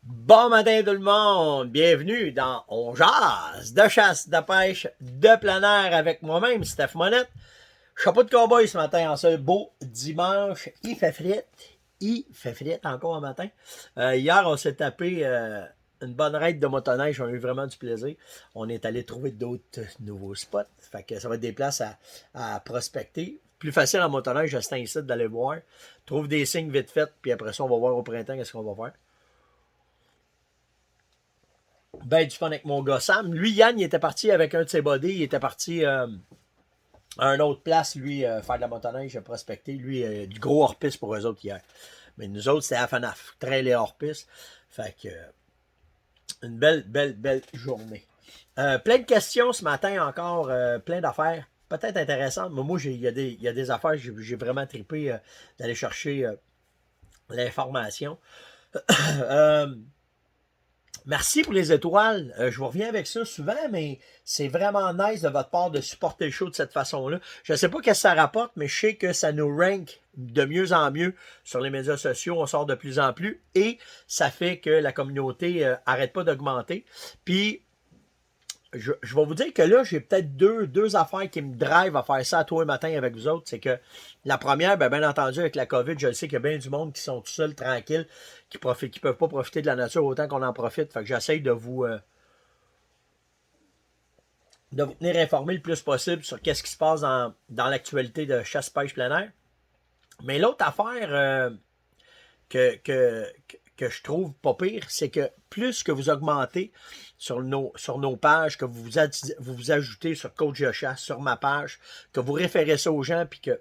Bon matin tout le monde, bienvenue dans On jase de chasse, de pêche, de plein air avec moi-même, Steph Monette. Chapeau de cowboy ce matin en ce beau dimanche, il fait frette encore un matin. Hier on s'est tapé une bonne raide de motoneige, on a eu vraiment du plaisir. On est allé trouver d'autres nouveaux spots, fait que ça va être des places à prospecter. Plus facile en motoneige à cet instant d'aller voir. Trouve des signes vite fait, puis après ça on va voir au printemps qu'est-ce qu'on va faire. Ben du fun avec mon gars Sam. Lui, Yann, il était parti avec un de ses buddies. Il était parti à une autre place, lui, faire de la motoneige, prospecter. Lui, du gros hors-piste pour eux autres hier. Mais nous autres, c'était à FNAF. Trail et hors-piste. Fait que, une belle journée. Plein de questions ce matin encore. Plein d'affaires. Peut-être intéressantes. Mais moi, il y a des affaires. J'ai vraiment trippé d'aller chercher l'information. euh, Merci pour les étoiles. Je vous reviens avec ça souvent, mais c'est vraiment nice de votre part de supporter le show de cette façon-là. Je ne sais pas ce que ça rapporte, mais je sais que ça nous rank de mieux en mieux sur les médias sociaux. On sort de plus en plus et ça fait que la communauté arrête pas d'augmenter. Puis, je vais vous dire que là, j'ai peut-être deux affaires qui me drivent à faire ça tous les matins avec vous autres. C'est que la première, bien entendu, avec la COVID, je le sais qu'il y a bien du monde qui sont tout seuls, tranquilles, qui peuvent pas profiter de la nature autant qu'on en profite. Fait que j'essaye de vous tenir informé le plus possible sur qu'est-ce qui se passe dans l'actualité de chasse-pêche plein air. Mais l'autre affaire que je trouve pas pire, c'est que plus que vous augmentez sur nos pages, que vous ajoutez sur Coach de chasse, sur ma page, que vous référez ça aux gens, puis que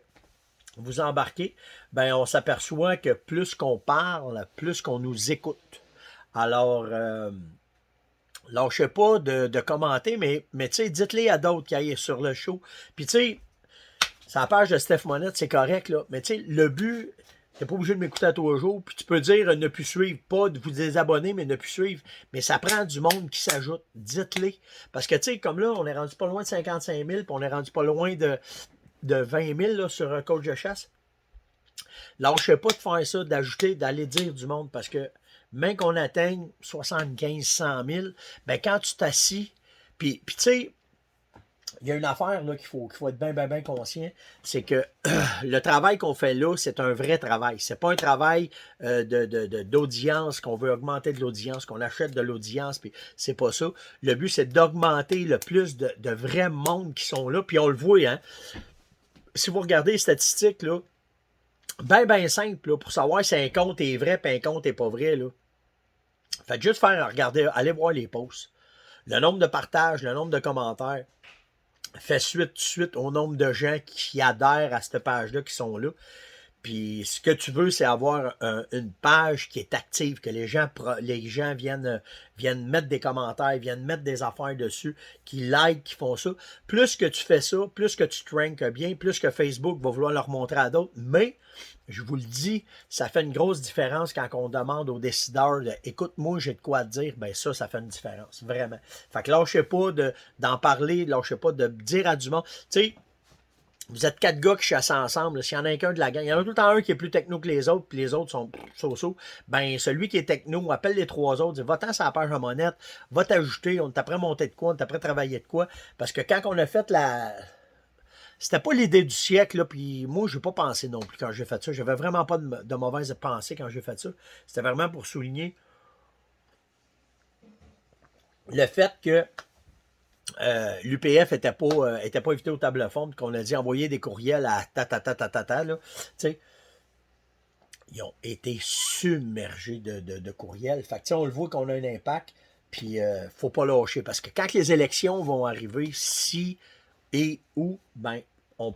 vous embarquez, ben on s'aperçoit que plus qu'on parle, plus qu'on nous écoute. Alors, lâchez pas de commenter, mais tu sais, dites-les à d'autres qui aillent sur le show. Puis tu sais, c'est la page de Steph Monette, c'est correct, là. Mais tu sais, le but, t'es pas obligé de m'écouter à tous les jours. Puis tu peux dire ne plus suivre, pas de vous désabonner, mais ne plus suivre. Mais ça prend du monde qui s'ajoute. Dites-les. Parce que tu sais, comme là, on est rendu pas loin de 55 000, puis on est rendu pas loin de 20 000 là, sur un coach de chasse. Lâchez pas de faire ça, d'ajouter, d'aller dire du monde. Parce que même qu'on atteigne 75, 100 000, ben quand tu t'assis, puis tu sais, il y a une affaire là qu'il faut être bien conscient, c'est que le travail qu'on fait là, c'est un vrai travail. C'est pas un travail d'audience, qu'on veut augmenter de l'audience, qu'on achète de l'audience, puis c'est pas ça. Le but, c'est d'augmenter le plus de vrais mondes qui sont là, puis on le voit, hein. Si vous regardez les statistiques, là, ben simple, là, pour savoir si un compte est vrai et un compte est pas vrai, là. Faites juste faire regarder, allez voir les posts. Le nombre de partages, le nombre de commentaires fait suite au nombre de gens qui adhèrent à cette page-là, qui sont là. Puis ce que tu veux, c'est avoir une page qui est active, que les gens viennent mettre des commentaires, viennent mettre des affaires dessus, qui like, qui font ça. Plus que tu fais ça, plus que tu te rankes bien, plus que Facebook va vouloir leur montrer à d'autres. Mais, je vous le dis, ça fait une grosse différence quand on demande aux décideurs de écoute, moi, j'ai de quoi te dire. Ben ça fait une différence, vraiment. Fait que lâchez pas d'en parler, lâchez pas de dire à du monde. Tu sais, vous êtes quatre gars qui chassent ensemble. S'il y en a qu'un de la gang, il y en a tout le temps un qui est plus techno que les autres, puis les autres sont so-so. Ben, celui qui est techno appelle les trois autres, dit va-t'en sur la page de Monette, va t'ajouter, on t'apprend monter de quoi, on t'apprend travailler de quoi. Parce que quand on a fait la. C'était pas l'idée du siècle, là, puis moi, je n'ai pas pensé non plus quand j'ai fait ça. J'avais vraiment pas de mauvaise pensée quand j'ai fait ça. C'était vraiment pour souligner le fait que l'UPF était pas invité au table fonde, qu'on a dit envoyer des courriels à là. Tu sais, ils ont été submergés de courriels. Fait que, on le voit qu'on a un impact, puis faut pas lâcher. Parce que quand les élections vont arriver, si et où, ben,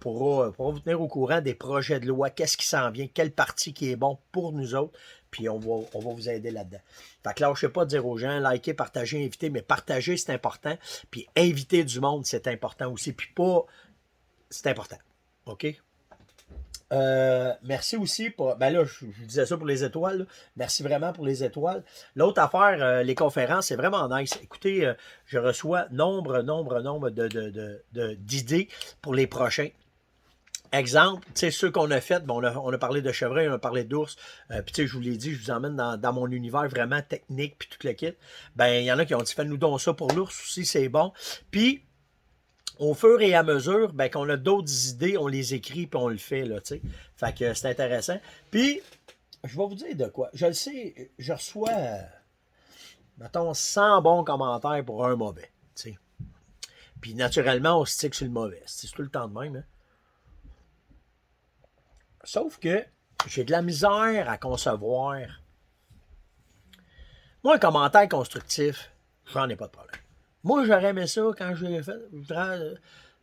pourra vous tenir au courant des projets de loi, qu'est-ce qui s'en vient, quel parti qui est bon pour nous autres, puis on va vous aider là-dedans. Fait que lâchez pas de dire aux gens, likez, partagez, invitez, mais partager, c'est important, puis inviter du monde, c'est important aussi, puis pas, c'est important, OK? Merci aussi pour. Ben là, je vous disais ça pour les étoiles. Là. Merci vraiment pour les étoiles. L'autre affaire, les conférences, c'est vraiment nice. Écoutez, je reçois nombre d'idées pour les prochains. exemple, tu sais, ceux qu'on a fait, bon, on a parlé de chevreuil, on a parlé d'ours, puis tu sais, je vous l'ai dit, je vous emmène dans mon univers vraiment technique, puis tout le kit. Ben, il y en a qui ont dit, fais-nous donc ça pour l'ours aussi, c'est bon. Puis, au fur et à mesure, ben, qu'on a d'autres idées, on les écrit, puis on le fait, là, tu sais. Fait que c'est intéressant. Puis, je vais vous dire de quoi. Je le sais, je reçois, mettons, 100 bons commentaires pour un mauvais, tu sais. Puis, naturellement, on se stick sur le mauvais. C'est tout le temps de même, hein. Sauf que j'ai de la misère à concevoir. Moi, un commentaire constructif, j'en ai pas de problème. Moi, j'aurais aimé ça quand je l'ai fait. Je voudrais,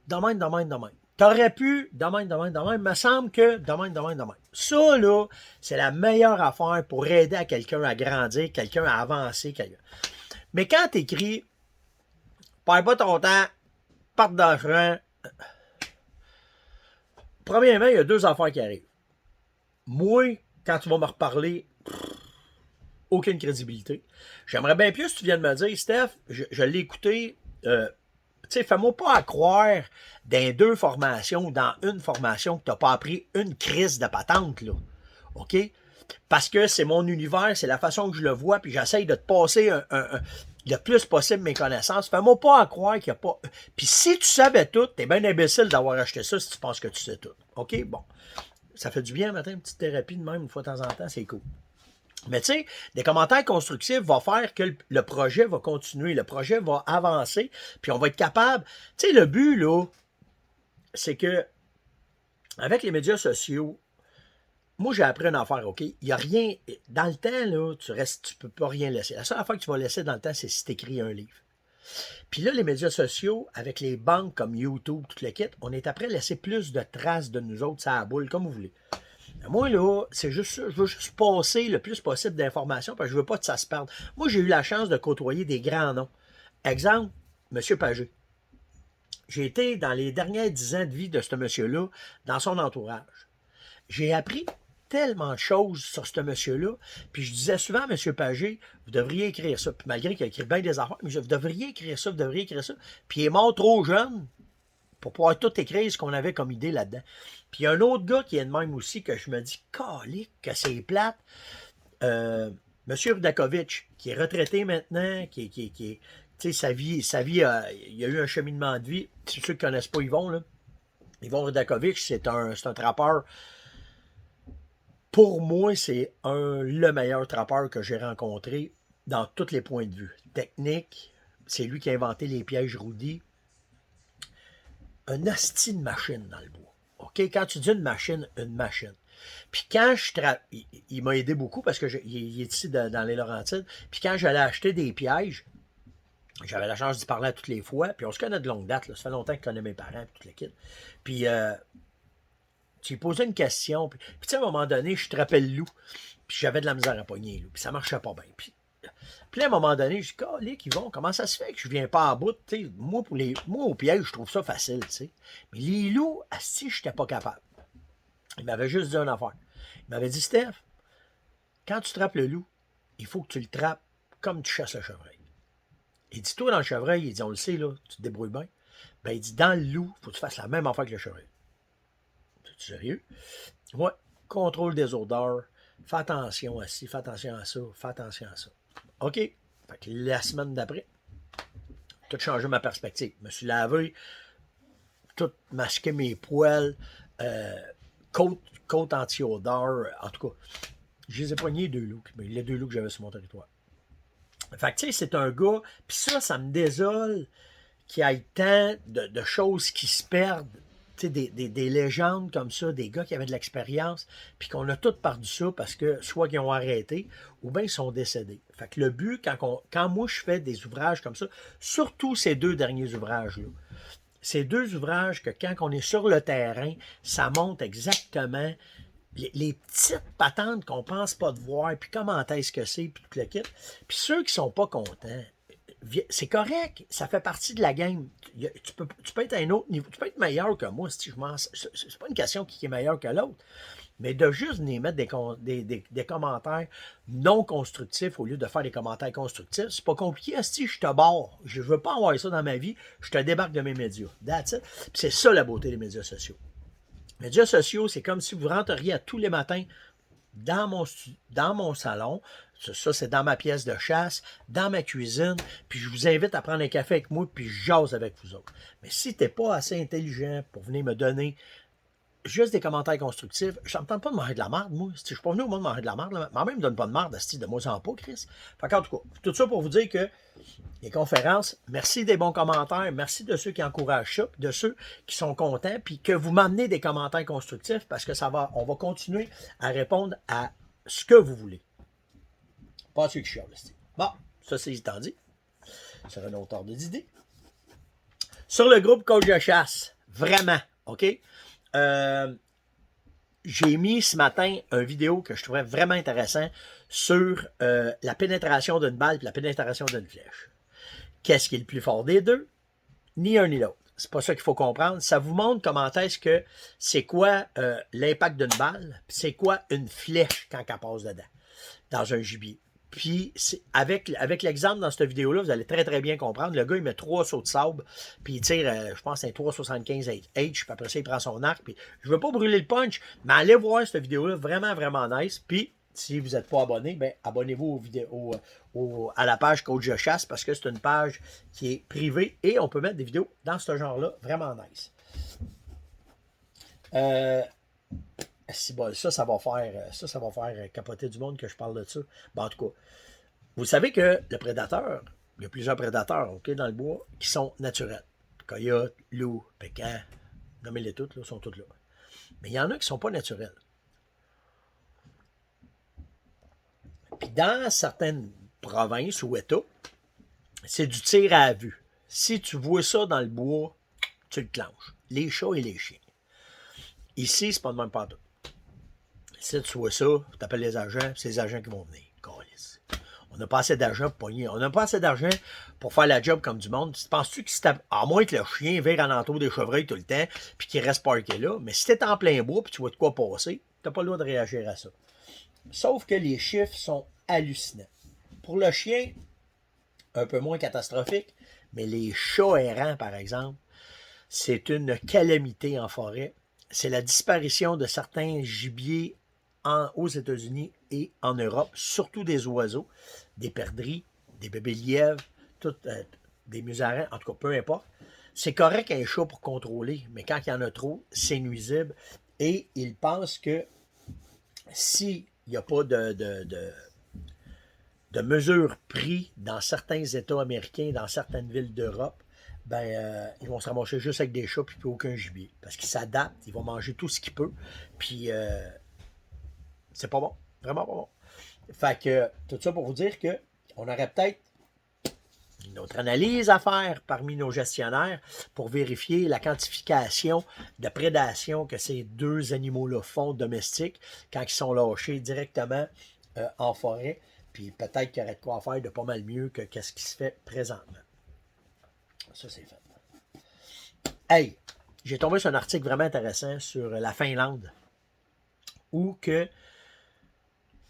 de même. T'aurais pu, de même. Me semble que, de même. Ça, là, c'est la meilleure affaire pour aider à quelqu'un à grandir, quelqu'un à avancer. Mais quand t'écris, perds pas ton temps, parte dans le franc. Premièrement, il y a deux affaires qui arrivent. Moi, quand tu vas me reparler, aucune crédibilité. J'aimerais bien plus que tu viennes me dire, Steph, je l'ai écouté, tu sais, fais-moi pas à croire dans deux formations ou dans une formation que tu n'as pas appris une crise de patente, là. OK? Parce que c'est mon univers, c'est la façon que je le vois, puis j'essaye de te passer le plus possible mes connaissances. Fais-moi pas à croire qu'il n'y a pas... Puis si tu savais tout, t'es bien imbécile d'avoir acheté ça si tu penses que tu sais tout. OK? Bon. Ça fait du bien, matin, une petite thérapie de même, une fois de temps en temps, c'est cool. Mais tu sais, des commentaires constructifs vont faire que le projet va continuer, le projet va avancer, puis on va être capable. Tu sais, le but, là, c'est que, avec les médias sociaux, moi, j'ai appris une affaire, OK? Il n'y a rien. Dans le temps, là, tu peux pas rien laisser. La seule affaire que tu vas laisser dans le temps, c'est si tu écris un livre. Puis là, les médias sociaux, avec les banques comme YouTube, tout le kit, on est après laisser plus de traces de nous autres, ça à boule, comme vous voulez. Moi, là, c'est juste ça. Je veux juste passer le plus possible d'informations parce que je veux pas que ça se perde. Moi, j'ai eu la chance de côtoyer des grands noms. Exemple, M. Pagé. J'ai été dans les dernières 10 ans de vie de ce monsieur-là, dans son entourage. J'ai appris tellement de choses sur ce monsieur-là, puis je disais souvent à M. Pagé, vous devriez écrire ça. Puis malgré qu'il a écrit bien des affaires, mais vous devriez écrire ça, vous devriez écrire ça. Puis il est mort trop jeune pour pouvoir tout écrire ce qu'on avait comme idée là-dedans. Puis il y a un autre gars qui est de même aussi que je me dis, calique, que c'est plate. Monsieur Rudakovitch, qui est retraité maintenant, qui tu sais, sa vie, il y a eu un cheminement de vie. Ceux qui ne connaissent pas Yvon, là. Yvon Rudakovitch, c'est un trappeur. Pour moi, c'est le meilleur trappeur que j'ai rencontré dans tous les points de vue. Technique, c'est lui qui a inventé les pièges Rudy. Un asti de machine dans le bois. OK? Quand tu dis une machine. Puis quand il m'a aidé beaucoup parce que il est ici dans les Laurentides. Puis quand j'allais acheter des pièges, j'avais la chance d'y parler à toutes les fois. Puis on se connaît de longue date. Là. Ça fait longtemps que je connais mes parents et toute l'équipe. Puis tu lui posais une question. Puis tu sais, à un moment donné, je trappais le loup. Puis j'avais de la misère à pogner le loup. Puis ça marchait pas bien. Puis là, à un moment donné, je dis, calique, Yvon, comment ça se fait que je viens pas à bout? T'sais, moi, au piège, je trouve ça facile. T'sais. Mais les loups, si je n'étais pas capable. Il m'avait juste dit une affaire. Il m'avait dit, Steph, quand tu trappes le loup, il faut que tu le trappes comme tu chasses le chevreuil. Il dit, toi, dans le chevreuil, il dit, on le sait, là, tu te débrouilles bien. Ben, il dit, dans le loup, il faut que tu fasses la même affaire que le chevreuil. Es-tu sérieux? Ouais, contrôle des odeurs, fais attention à ci, fais attention à ça, fais attention à ça. OK. Fait que la semaine d'après, tout changé ma perspective. Je me suis lavé, tout masqué mes poils, côte anti-odeur, en tout cas. Je les ai poignés deux loups, les deux loups que j'avais sur mon territoire. Fait que tu sais, c'est un gars, puis ça me désole qu'il y ait tant de choses qui se perdent. Tu sais, des légendes comme ça, des gars qui avaient de l'expérience, puis qu'on a toutes perdu ça parce que soit qu'ils ont arrêté ou bien ils sont décédés. Fait que le but, quand moi je fais des ouvrages comme ça, surtout ces deux derniers ouvrages-là, ces deux ouvrages que quand on est sur le terrain, ça montre exactement les petites patentes qu'on pense pas de voir, puis comment est-ce que c'est, puis tout le kit. Puis ceux qui sont pas contents, c'est correct, ça fait partie de la game. Tu peux être à un autre niveau, tu peux être meilleur que moi. C'est pas une question qui est meilleur que l'autre. Mais de juste venir mettre des commentaires non constructifs au lieu de faire des commentaires constructifs, c'est pas compliqué. Si je te barre, je veux pas avoir ça dans ma vie, je te débarque de mes médias. That's it. Puis c'est ça la beauté des médias sociaux. Les médias sociaux, c'est comme si vous rentriez à tous les matins dans mon salon. Ça, c'est dans ma pièce de chasse, dans ma cuisine, puis je vous invite à prendre un café avec moi, puis je jase avec vous autres. Mais si tu n'es pas assez intelligent pour venir me donner juste des commentaires constructifs, je ne me tente pas de manger de la merde, moi. Je suis pas venu au monde manger de la merde, là. Moi-même, me donne pas de merde, de moi, en pas, Chris. Fait qu'en tout cas, tout ça pour vous dire que les conférences, merci des bons commentaires, merci de ceux qui encouragent ça, de ceux qui sont contents, puis que vous m'amenez des commentaires constructifs, parce que on va continuer à répondre à ce que vous voulez. Pas ceux qui chialent. Bon, ça c'est étant dit. C'est un auteur d'idées. Sur le groupe Coach de chasse, vraiment, OK? J'ai mis ce matin une vidéo que je trouvais vraiment intéressant sur la pénétration d'une balle et la pénétration d'une flèche. Qu'est-ce qui est le plus fort des deux? Ni un ni l'autre. C'est pas ça qu'il faut comprendre. Ça vous montre comment est-ce que c'est quoi l'impact d'une balle, c'est quoi une flèche quand elle passe dedans, dans un gibier. Puis, avec l'exemple dans cette vidéo-là, vous allez très, très bien comprendre. Le gars, il met 3 sauts de sable, puis il tire, je pense, un 3,75 H, puis après ça, il prend son arc. Puis, je veux pas brûler le punch, mais allez voir cette vidéo-là, vraiment, vraiment nice. Puis, si vous n'êtes pas abonné, ben, abonnez-vous à la page Coach de chasse, parce que c'est une page qui est privée, et on peut mettre des vidéos dans ce genre-là, vraiment nice. Si bon, ça va faire capoter du monde que je parle de ça. Bon, en tout cas, vous savez que le prédateur, il y a plusieurs prédateurs, OK, dans le bois, qui sont naturels. Coyote, loup, pécan, nommez-les toutes, là, sont toutes là. Mais il y en a qui ne sont pas naturels. Puis dans certaines provinces ou États, c'est du tir à vue. Si tu vois ça dans le bois, tu le clenches. Les chats et les chiens. Ici, c'est pas de même partout. Si tu vois ça, tu appelles les agents, c'est les agents qui vont venir. Câlisse. On n'a pas assez d'argent pour pogner. On n'a pas assez d'argent pour faire la job comme du monde. Penses-tu que à moins que le chien vire alentour des chevreuils tout le temps, puis qu'il reste parké là, mais si t'es en plein bois, puis tu vois de quoi passer, t'as pas le droit de réagir à ça. Sauf que les chiffres sont hallucinants. Pour le chien, un peu moins catastrophique, mais les chats errants, par exemple, c'est une calamité en forêt. C'est la disparition de certains gibiers aux États-Unis et en Europe, surtout des oiseaux, des perdrix, des bébés lièvres, des musarains, en tout cas, peu importe. C'est correct un chat pour contrôler, mais quand il y en a trop, c'est nuisible. Et ils pensent que s'il n'y a pas de mesures prises dans certains États américains, dans certaines villes d'Europe, ils vont se ramasser juste avec des chats puis plus aucun gibier. Parce qu'ils s'adaptent, ils vont manger tout ce qu'ils peuvent. Puis c'est pas bon. Vraiment pas bon. Fait que tout ça pour vous dire que on aurait peut-être une autre analyse à faire parmi nos gestionnaires pour vérifier la quantification de prédation que ces deux animaux-là font domestiques quand ils sont lâchés directement en forêt. Puis peut-être qu'il y aurait de quoi faire de pas mal mieux que ce qui se fait présentement. Ça, c'est fait. Hey, j'ai tombé sur un article vraiment intéressant sur la Finlande, où que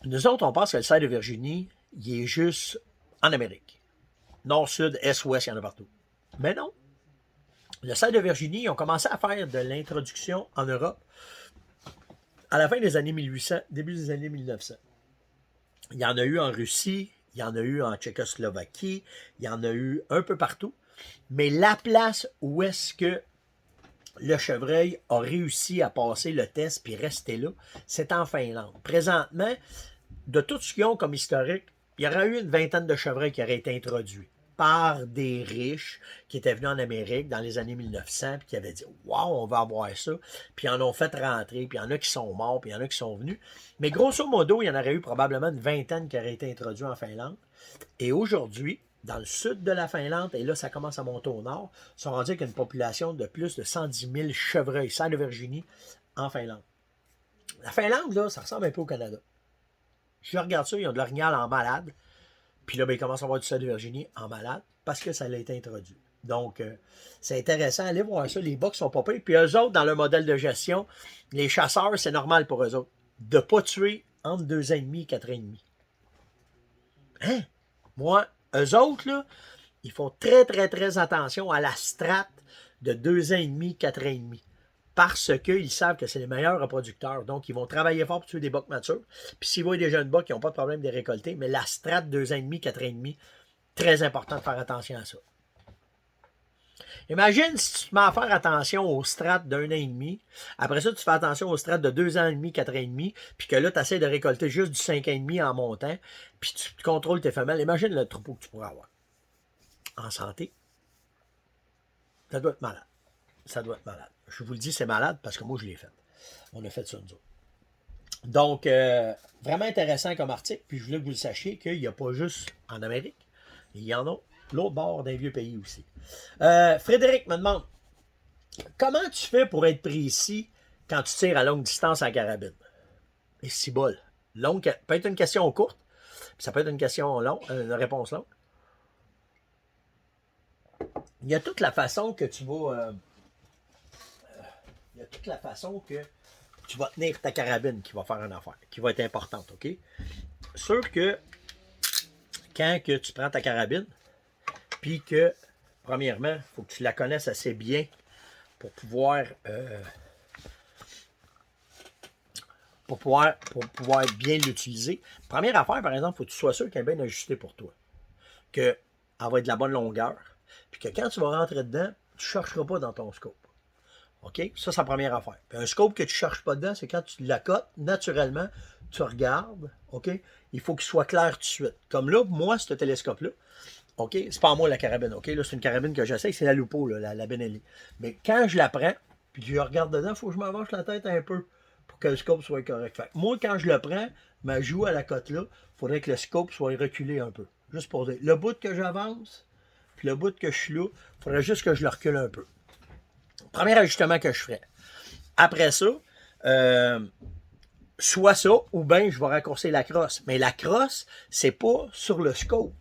nous autres, on pense que le cerf de Virginie, il est juste en Amérique. Nord, sud, est, ouest, il y en a partout. Mais non. Le cerf de Virginie, ils ont commencé à faire de l'introduction en Europe à la fin des années 1800, début des années 1900. Il y en a eu en Russie, il y en a eu en Tchécoslovaquie, il y en a eu un peu partout. Mais la place où est-ce que le chevreuil a réussi à passer le test puis rester là, c'est en Finlande. Présentement, de tout ce qu'ils ont comme historique, il y aurait eu une vingtaine de chevreuils qui auraient été introduits par des riches qui étaient venus en Amérique dans les années 1900 puis qui avaient dit « Wow, on va avoir ça », puis ils en ont fait rentrer, puis il y en a qui sont morts, puis il y en a qui sont venus. Mais grosso modo, il y en aurait eu probablement une vingtaine qui auraient été introduits en Finlande. Et aujourd'hui, dans le sud de la Finlande, et là, ça commence à monter au nord, ils sont rendus avec une population de plus de 110 000 chevreuils, cerfs de Virginie, en Finlande. La Finlande, là, ça ressemble un peu au Canada. Je regarde ça, ils ont de l'orignal en malade. Puis là, ils commencent à avoir du cerf de Virginie en malade parce que ça a été introduit. Donc, c'est intéressant. Allez voir ça. Les box sont pas pires. Puis eux autres, dans leur modèle de gestion, les chasseurs, c'est normal pour eux autres de ne pas tuer entre 2 ans et demi et 4 ans et demi. Hein? Moi, eux autres, là, ils font très, très, très attention à la strate de 2 ans et demi, 4 ans et demi. parce qu'ils savent que c'est les meilleurs reproducteurs. Donc, ils vont travailler fort pour tuer des bocs matures. Puis s'ils voient des jeunes bocs, ils n'ont pas de problème de les récolter. Mais la strate 2 ans et demi, 4 ans et demi, très important de faire attention à ça. Imagine si tu te mets à faire attention aux strates d'1 an et demi. Après ça, tu fais attention aux strates de 2 ans et demi, 4 ans et demi. Puis que là, tu essaies de récolter juste du 5 ans et demi en montant. Puis tu contrôles tes femelles. Imagine le troupeau que tu pourras avoir. En santé. Ça doit être malade. Ça doit être malade. Je vous le dis, c'est malade parce que moi, je l'ai fait. On a fait ça, nous autres. Donc, vraiment intéressant comme article. Puis je voulais que vous le sachiez qu'il n'y a pas juste en Amérique. Il y en a l'autre bord d'un vieux pays aussi. Frédéric me demande, comment tu fais pour être précis quand tu tires à longue distance en carabine? Et si bol. Longue, peut être une question courte, puis ça peut être une question longue, une réponse longue. Il y a toute la façon que tu vas... il y a toute la façon que tu vas tenir ta carabine qui va faire une affaire, qui va être importante, OK? Sûr que quand que tu prends ta carabine, puis que, premièrement, il faut que tu la connaisses assez bien pour pouvoir bien l'utiliser. Première affaire, par exemple, il faut que tu sois sûr qu'elle est bien ajustée pour toi. Qu'elle va être de la bonne longueur. Puis que quand tu vas rentrer dedans, tu ne chercheras pas dans ton scope. OK? Ça, c'est la première affaire. Puis un scope que tu ne cherches pas dedans, c'est quand tu l'accotes, naturellement, tu regardes, OK? Il faut qu'il soit clair tout de suite. Comme là, moi, ce télescope-là, OK? C'est pas à moi la carabine, OK? Là, c'est une carabine que j'essaie, c'est la Lupo, là, la Benelli. Mais quand je la prends, puis je regarde dedans, il faut que je m'avance la tête un peu pour que le scope soit correct. Fait que moi, quand je le prends, ma joue à la cote-là, il faudrait que le scope soit reculé un peu. Juste pour dire, le bout que j'avance, puis le bout que je suis là, il faudrait juste que je le recule un peu. Premier ajustement que je ferais. Après ça, soit ça, ou bien je vais raccourcir la crosse. Mais la crosse, c'est pas sur le scope,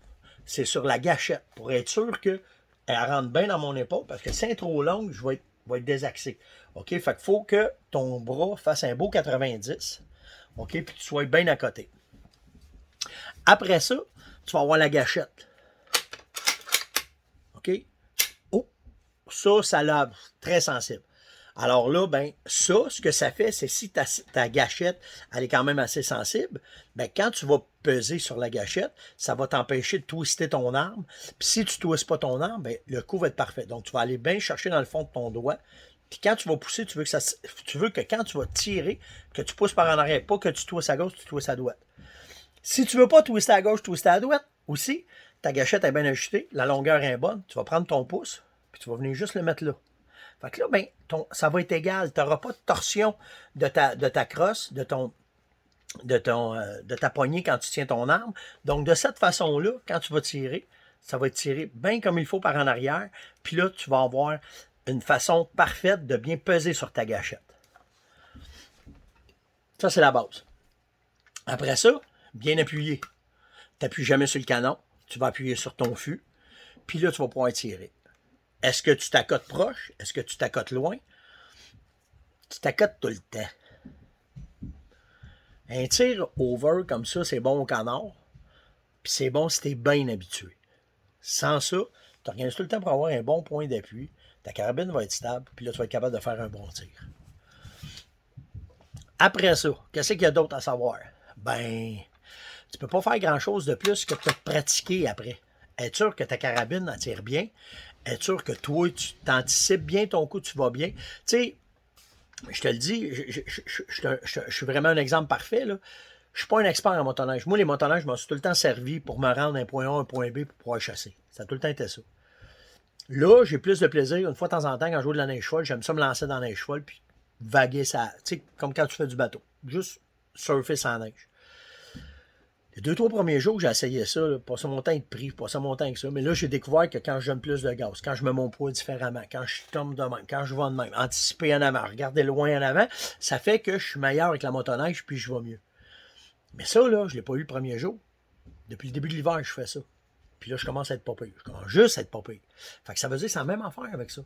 c'est sur la gâchette, pour être sûr qu'elle rentre bien dans mon épaule, parce que si elle est trop longue, je vais être désaxé. OK? Fait qu'il faut que ton bras fasse un beau 90. OK? Puis tu sois bien à côté. Après ça, tu vas avoir la gâchette. OK? Oh! Ça l'a très sensible. Alors là, ben, ça, ce que ça fait, c'est si ta gâchette, elle est quand même assez sensible, ben, quand tu vas peser sur la gâchette, ça va t'empêcher de twister ton arme. Puis si tu ne twistes pas ton arme, ben, le coup va être parfait. Donc, tu vas aller bien chercher dans le fond de ton doigt. Puis quand tu vas pousser, tu veux que quand tu vas tirer, que tu pousses par en arrière, pas que tu twistes à gauche, tu twistes à droite. Si tu ne veux pas twister à gauche, twister à droite, aussi, ta gâchette est bien ajustée, la longueur est bonne, tu vas prendre ton pouce, puis tu vas venir juste le mettre là. Fait que là, ben, ça va être égal. Tu n'auras pas de torsion de ta crosse, de ta poignée quand tu tiens ton arme. Donc, de cette façon-là, quand tu vas tirer, ça va être tiré bien comme il faut par en arrière. Puis là, tu vas avoir une façon parfaite de bien peser sur ta gâchette. Ça, c'est la base. Après ça, bien appuyé. Tu n'appuies jamais sur le canon. Tu vas appuyer sur ton fût. Puis là, tu vas pouvoir tirer. Est-ce que tu t'accotes proche? Est-ce que tu t'accotes loin? Tu t'accotes tout le temps. Un tir over comme ça, c'est bon au canard. Puis c'est bon si tu es bien habitué. Sans ça, tu organises tout le temps pour avoir un bon point d'appui. Ta carabine va être stable. Puis là, tu vas être capable de faire un bon tir. Après ça, qu'est-ce qu'il y a d'autre à savoir? Ben, tu peux pas faire grand-chose de plus que de te pratiquer après. Être sûr que ta carabine en tire bien. Être sûr que toi, tu t'anticipes bien ton coup, tu vas bien. Tu sais, je te le dis, je suis vraiment un exemple parfait, là. Je suis pas un expert en motoneige. Moi, les motoneiges, je m'en suis tout le temps servi pour me rendre d'un point A à un point B pour pouvoir chasser. Ça a tout le temps été ça. Là, j'ai plus de plaisir, une fois de temps en temps, quand je joue de la neige folle, j'aime ça me lancer dans la neige folle, puis vaguer ça. Tu sais, comme quand tu fais du bateau. Juste surfer sans neige. Les 2-3 premiers jours que j'ai essayé ça, là, pas ça mon temps de prix, pas ça mon temps que ça, mais là, j'ai découvert que quand je donne plus de gaz, quand je mets mon poids différemment, quand je tombe de même, quand je vais de même, anticiper en avant, regarder loin en avant, ça fait que je suis meilleur avec la motoneige, puis je vais mieux. Mais ça, là, je ne l'ai pas eu le premier jour. Depuis le début de l'hiver, je fais ça. Puis là, je commence à être pas pire. Je commence juste à être pas pire. Fait que ça veut dire que c'est la même affaire avec ça.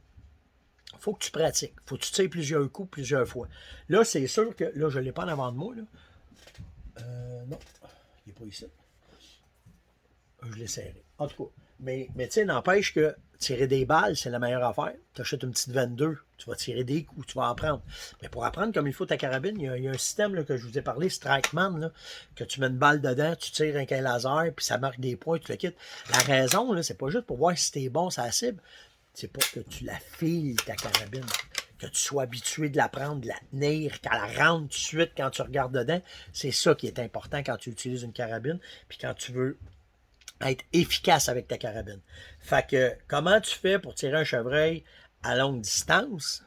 Il faut que tu pratiques. Il faut que tu tires plusieurs coups, plusieurs fois. Là, c'est sûr que, là, je ne l'ai pas en avant de moi, là. Non. Il n'est pas ici. Je l'ai serré. En tout cas. Mais tu sais, n'empêche que tirer des balles, c'est la meilleure affaire. Tu achètes une petite 22, tu vas tirer des coups, tu vas apprendre. Mais pour apprendre comme il faut ta carabine, il y a un système là, que je vous ai parlé, Strikeman, là, que tu mets une balle dedans, tu tires avec un laser, puis ça marque des points, tu le quittes. La raison, là, c'est pas juste pour voir si t'es bon, ça cible. C'est pour que tu la files, ta carabine. Que tu sois habitué de la prendre, de la tenir, qu'elle rentre tout de suite quand tu regardes dedans. C'est ça qui est important quand tu utilises une carabine, puis quand tu veux être efficace avec ta carabine. Fait que, comment tu fais pour tirer un chevreuil à longue distance,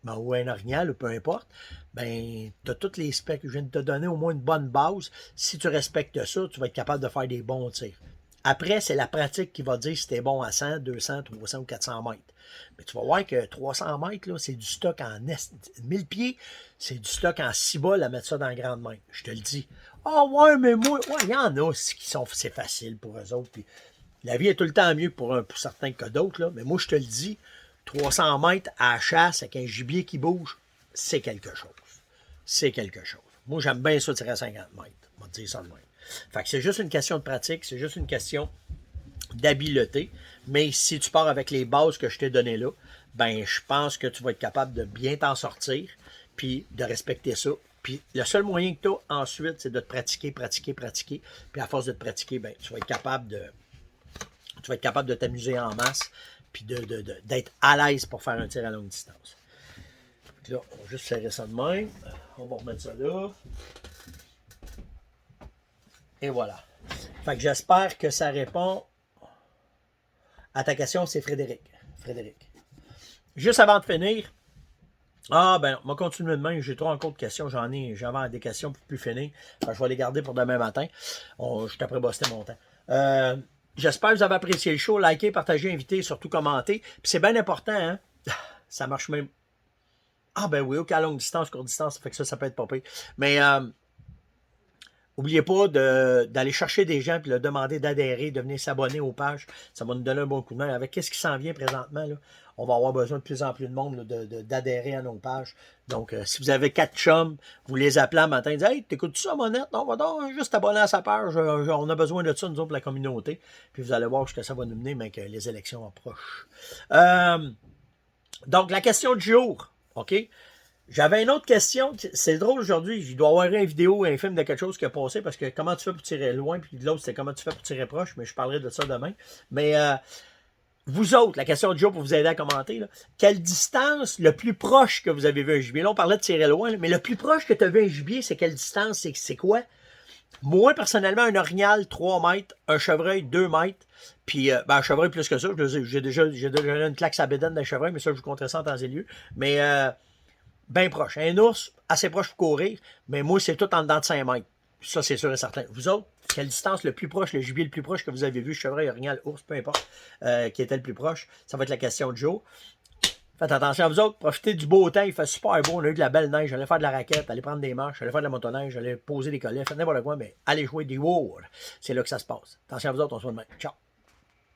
ben, ou un orignal, ou peu importe, ben, tu as tous les specs. Je viens de te donner au moins une bonne base. Si tu respectes ça, tu vas être capable de faire des bons tirs. Après, c'est la pratique qui va dire si tu es bon à 100, 200, 300 ou 400 mètres. Mais tu vas voir que 300 mètres, là, c'est du stock en est. 1000 pieds, c'est du stock en 6 balles à mettre ça dans la grande main. Je te le dis. Ah ouais, mais moi, ouais, il y en a qui sont, c'est facile pour eux autres. Puis la vie est tout le temps mieux pour certains que d'autres, là. Mais moi, je te le dis, 300 mètres à la chasse avec un gibier qui bouge, c'est quelque chose. C'est quelque chose. Moi, j'aime bien ça tirer à 50 mètres. On va te dire ça de même. Fait que c'est juste une question de pratique, c'est juste une question d'habileté. Mais si tu pars avec les bases que je t'ai données là, ben je pense que tu vas être capable de bien t'en sortir, puis de respecter ça. Puis le seul moyen que tu as ensuite, c'est de te pratiquer, pratiquer, pratiquer. Puis à force de te pratiquer, ben tu vas être capable de t'amuser en masse, puis d'être à l'aise pour faire un tir à longue distance. Donc là, on va juste serrer ça de même. On va remettre ça là. Et voilà. Fait que j'espère que ça répond à ta question. C'est Frédéric. Frédéric. Juste avant de finir, on va continuer demain. J'ai trop encore de questions. J'avais des questions pour plus finir. Enfin, je vais les garder pour demain matin. Je suis après bossé mon temps. J'espère que vous avez apprécié le show. Likez, partagez, invitez, surtout commentez. Puis c'est bien important, hein? Ça marche même. Ah ben oui, à longue distance, courte distance, ça fait que ça peut être pas pire. Mais n'oubliez pas d'aller chercher des gens et leur demander d'adhérer, de venir s'abonner aux pages. Ça va nous donner un bon coup de main. Avec qu'est-ce qui s'en vient présentement, là, on va avoir besoin de plus en plus de monde d'adhérer à nos pages. Donc, si vous avez 4 chums, vous les appelez un matin, dites « Hey, t'écoutes ça, Monette? Non, va donc juste t'abonner à sa page. On a besoin de ça, nous autres, pour la communauté. » Puis vous allez voir ce que ça va nous mener, mais que les élections approchent. Donc, la question du jour, OK? J'avais une autre question. C'est drôle aujourd'hui. Il doit y avoir une vidéo, un film de quelque chose qui a passé parce que comment tu fais pour tirer loin, puis l'autre, c'est comment tu fais pour tirer proche, mais je parlerai de ça demain. Mais vous autres, la question du jour pour vous aider à commenter, là, quelle distance le plus proche que vous avez vu un gibier? Là, on parlait de tirer loin, là, mais le plus proche que tu as vu un gibier, c'est quelle distance? C'est quoi? Moi, personnellement, un orignal, 3 mètres, un chevreuil, 2 mètres, puis un chevreuil plus que ça. J'ai déjà une claque à bédaine d'un chevreuil, mais ça, je vous compterai ça en temps et lieu. Mais bien proche. Un ours, assez proche pour courir, mais moi, c'est tout en dedans de 5 mètres. Ça, c'est sûr et certain. Vous autres, quelle distance le plus proche, le gibier le plus proche que vous avez vu, chevreuil, orignal, ours, peu importe, qui était le plus proche? Ça va être la question de jour. Faites attention à vous autres, profitez du beau temps, il fait super beau, on a eu de la belle neige, j'allais faire de la raquette, aller prendre des marches, j'allais faire de la motoneige, j'allais poser des collets, faites n'importe quoi, mais allez jouer des World. C'est là que ça se passe. Attention à vous autres, on se voit demain. Ciao!